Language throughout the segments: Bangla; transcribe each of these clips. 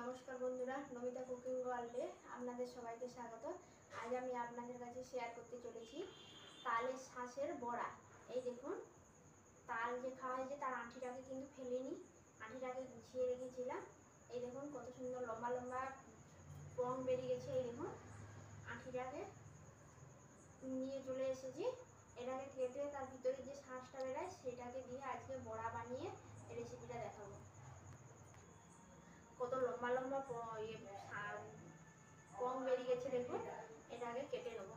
নমস্কার বন্ধুরা, নমিতা কুকিং ওয়ার্ল্ডে আপনাদের সবাইকে স্বাগত। আজ আমি আপনাদের কাছে শেয়ার করতে চলেছি তালের শাঁসের বড়া। এই দেখুন, তাল যে খাওয়া হয়েছে তার আঁঠিটাকে কিন্তু ফেলিনি, আঁঠিটাকে গুছিয়ে রেখেছিলাম। এই দেখুন কত সুন্দর লম্বা লম্বা পং বেরিয়ে গেছে। এই দেখুন আঁঠিটাকে নিয়ে চলে এসেছি। এটাকে কেটে তার ভিতরে যে শাঁসটা বেরোয় সেটাকে দিয়ে আজকে বড়া বানিয়ে রেসিপিটা দেখাবো। কত লম্বা লম্বা পং বেরিয়ে গেছে দেখুন। এটাকে কেটে নেবো।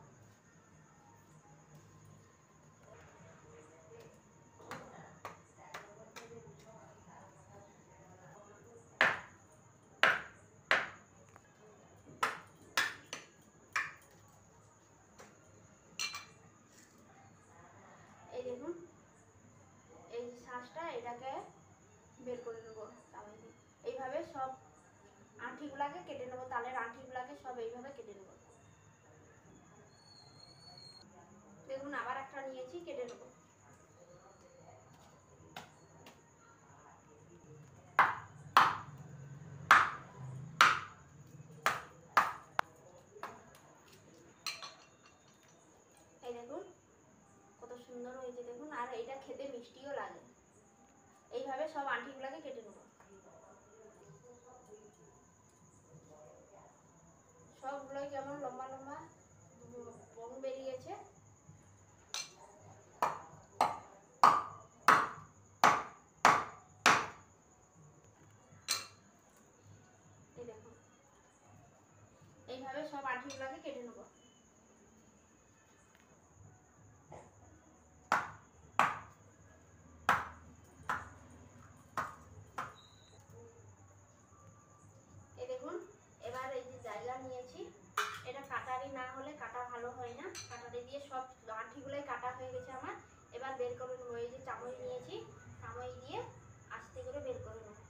এই দেখুন এই শাঁসটা এটাকে বের করে নেবো। এইভাবে সব আঁঠিগুলাকে কেটে নেবো, তালের আঁঠিগুলাকে সব এইভাবে কেটে নেবো। দেখুন আবার একটা নিয়েছি, কেটে নেবো। এই দেখুন কত সুন্দর হয়েছে দেখুন, আর এটা খেতে মিষ্টিও লাগে। এইভাবে সব আঁঠিগুলাকে কেটে নেবো। সবগুলোই কেমন লম্বা লম্বা পং বেরিয়ে গেছে। এই দেখুন এইভাবে সব আঁঠিগুলোকে কেটে নেবো। এই দেখুন এবার এই যে জায়গা নিয়েছি, এটা কাটারি না হলে কাটা ভালো হয় না, কাটারি দিয়ে সব আঁঠিগুলোই কাটা হয়ে গেছে আমার। এবার বের করে নেবো। এই যে চামচ নিয়েছি, চামচ দিয়ে আস্তে করে বের করে নেবো।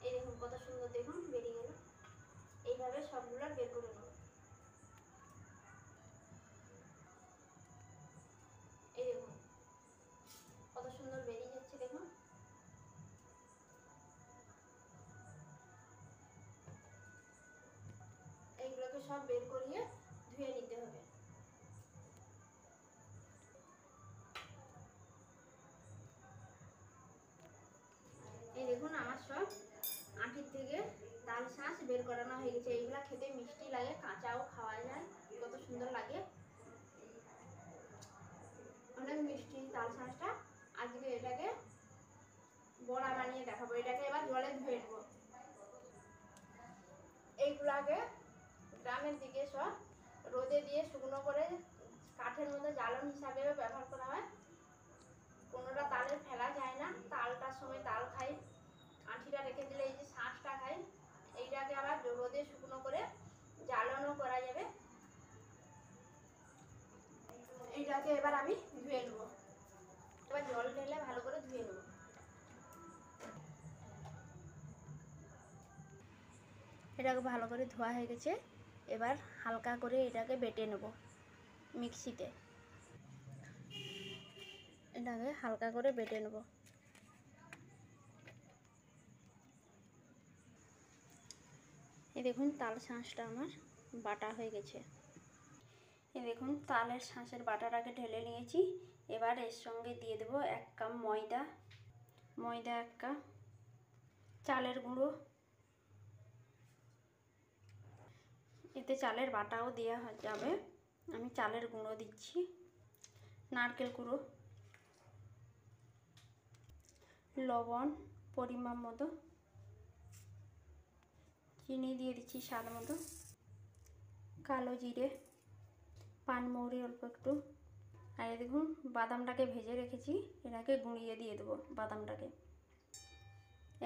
এই দেখুন কত সুন্দর দেখুন বেরিয়ে গেল। এইভাবে সবগুলো বের করে নেবো। এই দেখুন কত সুন্দর বেরিয়ে যাচ্ছে দেখুন। এইগুলোকে সব বের করিয়ে ধুয়ে নিতে হবে। এই দেখুন আমার সব আঁঠির থেকে তাল শাঁস বের করানো হয়ে গেছে। এইগুলা খেতে মিষ্টি লাগে, কাঁচাও খাওয়া যায়, কত সুন্দর লাগে, অনেক মিষ্টি তাল শাঁসটা। আজকে এটাকে বড়া বানিয়ে দেখাবো। এটাকে এবার জলে ধুয়ে নেবো। এইগুলাকে গ্রামের দিকে সব রোদে দিয়ে শুকনো করে কাঠের মধ্যে জ্বালন হিসাবেও ব্যবহার করা হয়। কোনোটা তালের ফেলা যায় না, তালটার সময় তাল খাই, আঁঠিটা রেখে দিলে এই যে শাঁসটা খাই। এইটাকে আবার রোদে শুকনো করে জ্বালনও করা যাবে। এইটাকে এবার আমি ধুয়ে নেবো। এবার জল ঢেলে ভালো করে ধুয়ে নেবো। এটাকে ভালো করে ধোয়া হয়ে গেছে। এবার হালকা করে এটাকে বেটে নেব মিক্সিতে। এটাকে হালকা করে বেটে নেব। এই দেখুন তাল শাঁসটা আমার বাটা হয়ে গেছে। এই দেখুন তালের শাঁসের বাটাটাকে ঢেলে নিয়েছি। এবার এর সঙ্গে দিয়ে দেবো 1 কাপ ময়দা, 1 কাপ চালের গুঁড়ো, এতে চালের বাটাও দেওয়া যাবে, আমি চালের গুঁড়ো দিচ্ছি, নারকেল গুঁড়ো, লবণ পরিমাণ মতো, চিনি দিয়ে দিচ্ছি স্বাদ মতো, কালো জিরে, পানমৌরি অল্প একটু, আর দেখুন বাদামটাকে ভেজে রেখেছি, এটাকে গুঁড়িয়ে দিয়ে দেবো বাদামটাকে।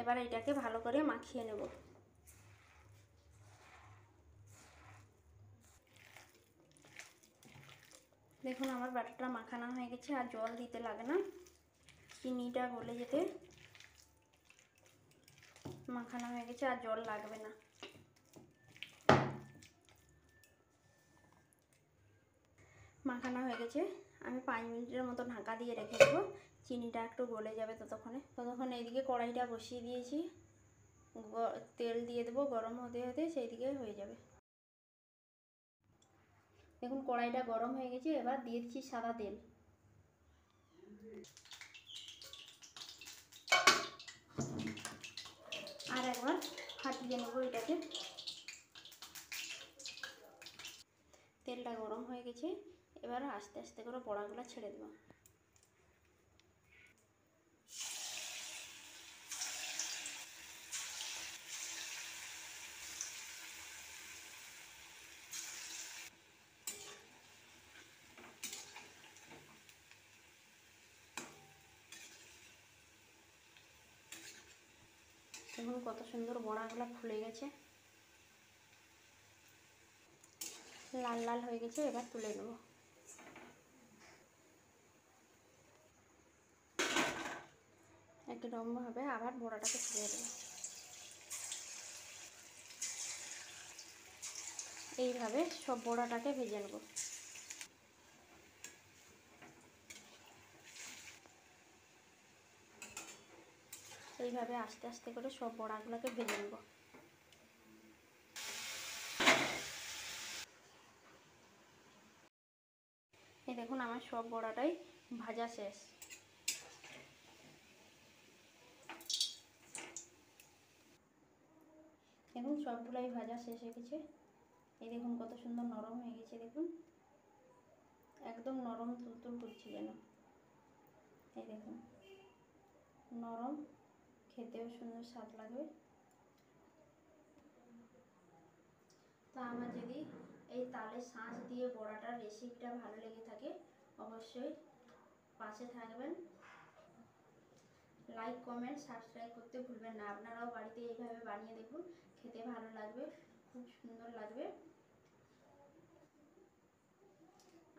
এবার এটাকে ভালো করে মাখিয়ে নেব। দেখুন আমার বাটারটা মাখানো হয়ে গেছে, আর জল দিতে লাগে না, চিনিটা গলে যেতে মাখানো হয়ে গেছে, আর জল লাগবে না। মাখানো হয়ে গেছে, আমি 5 মিনিটের মতো ঢাকা দিয়ে রেখে দেবো, চিনিটা একটু গলে যাবে ততক্ষণে। এইদিকে কড়াইটা বসিয়ে দিয়েছি, তেল দিয়ে দেবো, গরম হতে হতে সেই দিকে হয়ে যাবে। দেখুন কড়াইটা গরম হয়ে গেছে, এবার দিয়ে দিচ্ছি সাদা তেল। আর একবার ফাটিয়ে নেবো এটাকে। তেলটা গরম হয়ে গেছে, এবার আস্তে আস্তে করে বড়াগুলো ছেড়ে দেবো। দেখুন কত সুন্দর বড়াগুলো ফুলে গেছে, লাল লাল হয়ে গেছে, এবার তুলে নেব। একটু নরম হবে, আবার বড়াটাকে ছেড়ে দেবো। এইভাবে সব বড়াটাকে ভেজে নেব। এইভাবে আস্তে আস্তে করে সব বড়াগুলোকে ভেজে নেব। এই দেখুন আমার সব বড়াটাই ভাজা শেষ। দেখুন সবগুলাই ভাজা শেষ হয়ে গেছে। এই দেখুন কত সুন্দর নরম হয়ে গেছে, দেখুন একদম নরম তুলতুল করছে যেন। এই দেখুন নরম, খেতেও সুন্দর স্বাদ লাগবে। তো আমার যদি এই তালের শাঁস দিয়ে বড়াটার রেসিপিটা ভালো লেগে থাকে অবশ্যই পাশে থাকবেন, লাইক কমেন্ট সাবস্ক্রাইব করতে ভুলবেন না। আপনারাও বাড়িতে এইভাবে বানিয়ে দেখুন, খেতে ভালো লাগবে, খুব সুন্দর লাগবে।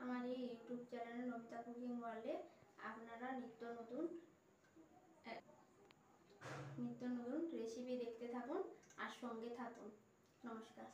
আমার এই ইউটিউব চ্যানেল নমিতা কুকিং ওয়ার্ল্ডে আপনারা নিত্য নতুন রেসিপি দেখতে থাকুন আর সঙ্গে থাকুন। নমস্কার।